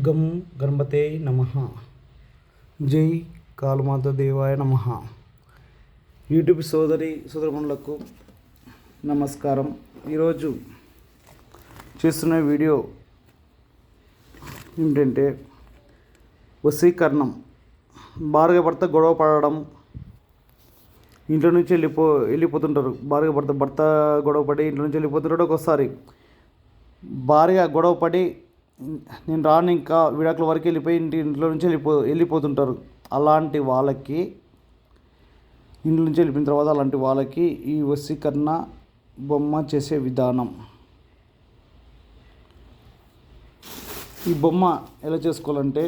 గం గణపతే నమః. జై కాళమాత దేవాయ నమః. యూట్యూబ్ సోదరమణులకు నమస్కారం. ఈరోజు చేస్తున్న వీడియో ఏంటంటే వశీకరణం. భార్య భర్త గొడవ పడడం, ఇంట్లో నుంచి వెళ్ళిపోతుంటారు. భార్య భర్త గొడవ పడి ఇంట్లో నుంచి వెళ్ళిపోతుంటాడు. ఒకసారి భార్య గొడవ పడి నేను రాను ఇంకా విడాకుల వరకు వెళ్ళిపోయి ఇంట్లో నుంచి వెళ్ళిపోతుంటారు. అలాంటి వాళ్ళకి ఇంట్లో నుంచి వెళ్ళిపోయిన తర్వాత అలాంటి వాళ్ళకి ఈ వశీకరణ బొమ్మ చేసే విధానం. ఈ బొమ్మ ఎలా చేసుకోవాలంటే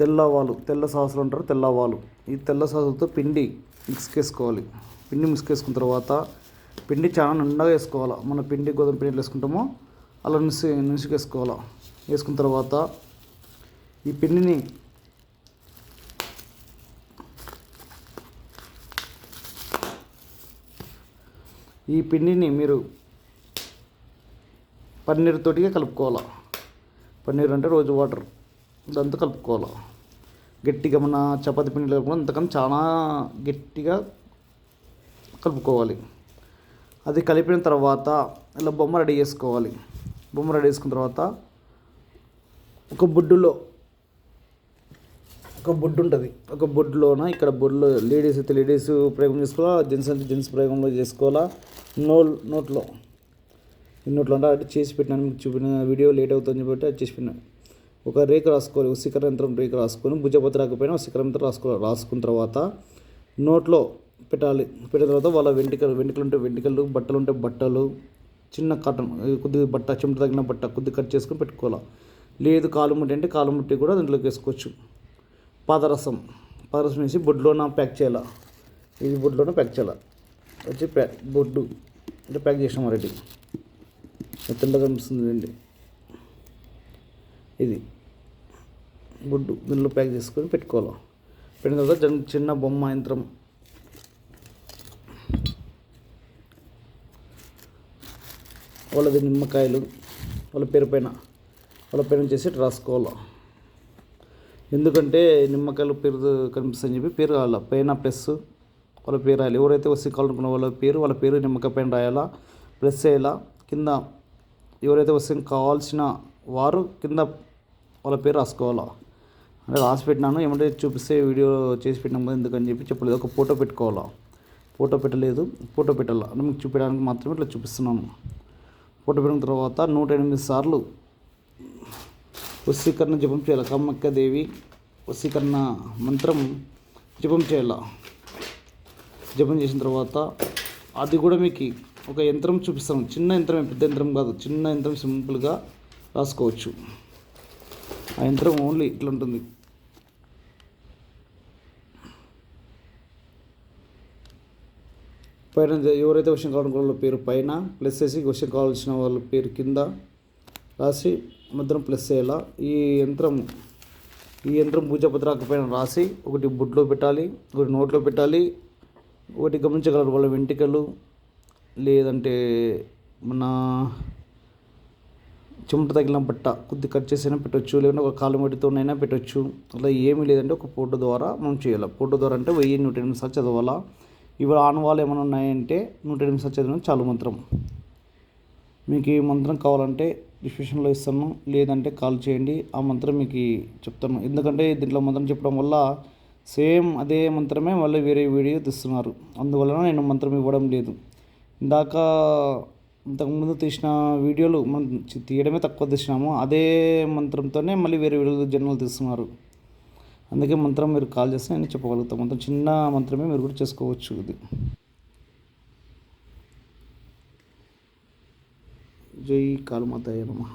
తెల్ల సాసులు అంటారు, తెల్లవాలు. ఈ తెల్ల సాసులతో పిండి మిక్స్ చేసుకోవాలి. పిండి మిక్స్ చేసుకున్న తర్వాత పిండి చాలా నిండుగా వేసుకోవాలి. మన పిండి గోధుమ పిండి వేసుకుంటామో అలా వేసుకోవాలి. వేసుకున్న తర్వాత ఈ పిండిని మీరు పన్నీర్ తోటిగా కలుపుకోవాలి. పన్నీర్ అంటే రోజు వాటర్, దాంతో కలుపుకోవాలి. గట్టిగా మన చపాతీ పిండి కలుపుకోవాలి, అంతకన్నా చాలా గట్టిగా కలుపుకోవాలి. అది కలిపిన తర్వాత ఇలా బొమ్మ రెడీ చేసుకోవాలి. బొమ్మ రెడీ చేసుకున్న తర్వాత ఒక బొడ్డు ఉంటుంది. ఒక బొడ్డులోన ఇక్కడ బొడ్డులో లేడీస్ అయితే లేడీస్ ప్రయోగం చేసుకోవాలా, జెంట్స్ అంటే జెంట్స్ ప్రయోగంలో చేసుకోవాలా. నోట్లో అంటే అది చేసి పెట్టినాను, మీకు చూపిన వీడియో లేట్ అవుతుంది కాబట్టి అది చేసి పెట్టినాను. ఒక రేఖ రాసుకోవాలి, వశీకరణ యంత్రం రేఖ రాసుకొని భుజపతి రాకపోయినా వశీకరణ యంత్రం రాసుకోవాలి. రాసుకున్న తర్వాత నోట్లో పెట్టాలి. పెట్టిన తర్వాత వాళ్ళ వెంట్రుకలు ఉంటే వెంట్రుకలు, బట్టలు ఉంటే బట్టలు, చిన్న కాటన్ కొద్దిగా బట్ట, చెమట తగిన బట్ట కొద్దిగా కట్ చేసుకొని పెట్టుకోవాలి. లేదు కాలు ముట్టి అంటే కాలు ముట్టి కూడా దాంట్లోకి వేసుకోవచ్చు. పాదరసం వేసి బొడ్లోన ప్యాక్ చేయాలి. ఇది బొడ్లోన ప్యాక్ చేయాలి. వచ్చి బొడ్డు అంటే ప్యాక్ చేసినాం రెడీ. తెల్లగా కనిపిస్తుంది అండి. ఇది బొడ్డు దీనిలో ప్యాక్ చేసుకొని పెట్టుకోవాలి. పెట్టిన తర్వాత చిన్న బొమ్మ యంత్రం వాళ్ళది నిమ్మకాయలు వాళ్ళ పేరు పైన చేసి రాసుకోవాలి. ఎందుకంటే నిమ్మకాయలు పేరు కనిపిస్తుందని చెప్పి పేరు రాయాలి. పైన ప్లస్ వాళ్ళ పేరు రాయాలి. ఎవరైతే వస్తే కావాలనుకున్న వాళ్ళ పేరు నిమ్మకాయ పైన రాయాలా, ప్లస్ చేయాలా. కింద ఎవరైతే వస్తే కావాల్సిన వారు కింద వాళ్ళ పేరు రాసుకోవాలా. అంటే రాసి పెట్టినాను, ఏమంటే చూపిస్తే వీడియో చేసి పెట్టినాము ఎందుకని చెప్పి చెప్పలేదు. ఒక ఫోటో పెట్టుకోవాలా. ఫోటో పెట్టాలా అంటే మీకు చూపించడానికి మాత్రమే ఇట్లా చూపిస్తున్నాను. ఫోటో పెట్టిన తర్వాత 108 సార్లు వశీకరణ జపం చేయాలి. కామాఖ్య దేవి వశీకరణ మంత్రం జపం చేయాలి. జపం చేసిన తర్వాత అది కూడా మీకు ఒక యంత్రం చూపిస్తాను. చిన్న యంత్రం, పెద్ద యంత్రం కాదు, చిన్న యంత్రం సింపుల్గా రాసుకోవచ్చు. ఆ యంత్రం ఓన్లీ ఇట్లా ఉంటుంది. పైన ఎవరైతే వర్షం కావాలనుకున్న వాళ్ళ పేరు పైన ప్లస్ చేసి, వర్షం కావాల్సిన వాళ్ళ పేరు కింద రాసి మధ్యలో ప్లస్ చేయాలా. ఈ యంత్రం పూజాపత్రాక పైన రాసి ఒకటి బొడ్లో పెట్టాలి, ఒకటి నోట్లో పెట్టాలి. ఒకటి గమనించగలరు వాళ్ళ వెంట్రుకలు, లేదంటే మన చెమట తగిలిన బట్ట కొద్ది కట్ చేసైనా పెట్టవచ్చు, లేదంటే ఒక కాలు మట్టితోనైనా పెట్టవచ్చు. అలా ఏమీ లేదంటే ఒక ఫోటో ద్వారా మనం చేయాలి. ఫోటో ద్వారా అంటే 1108 సార్లు చదవాలా. ఇవాళ ఆనవాళ్ళు ఏమైనా ఉన్నాయంటే 108 సార్లు చదివిన చాలు మంత్రం. మీకు ఈ మంత్రం కావాలంటే డిస్క్రిప్షన్లో ఇస్తాను, లేదంటే కాల్ చేయండి. ఆ మంత్రం మీకు చెప్తాను. ఎందుకంటే దీంట్లో మంత్రం చెప్పడం వల్ల సేమ్ అదే మంత్రమే మళ్ళీ వేరే వీడియో తీస్తున్నారు. అందువలన నేను మంత్రం ఇవ్వడం లేదు. ఇంతకుముందు తీసిన వీడియోలు మనం తీయడమే తక్కువ తీసినాము. అదే మంత్రంతోనే మళ్ళీ వేరే వీడియోలు జనాలు తీస్తున్నారు. అందుకే మంత్రం మీరు కాల్ చేస్తే నేను చెప్పగలుగుతాను. మంత్రం చిన్న మంత్రమే మీరు కూడా చేసుకోవచ్చు. ఇది జై కాళమాతాయ నమః.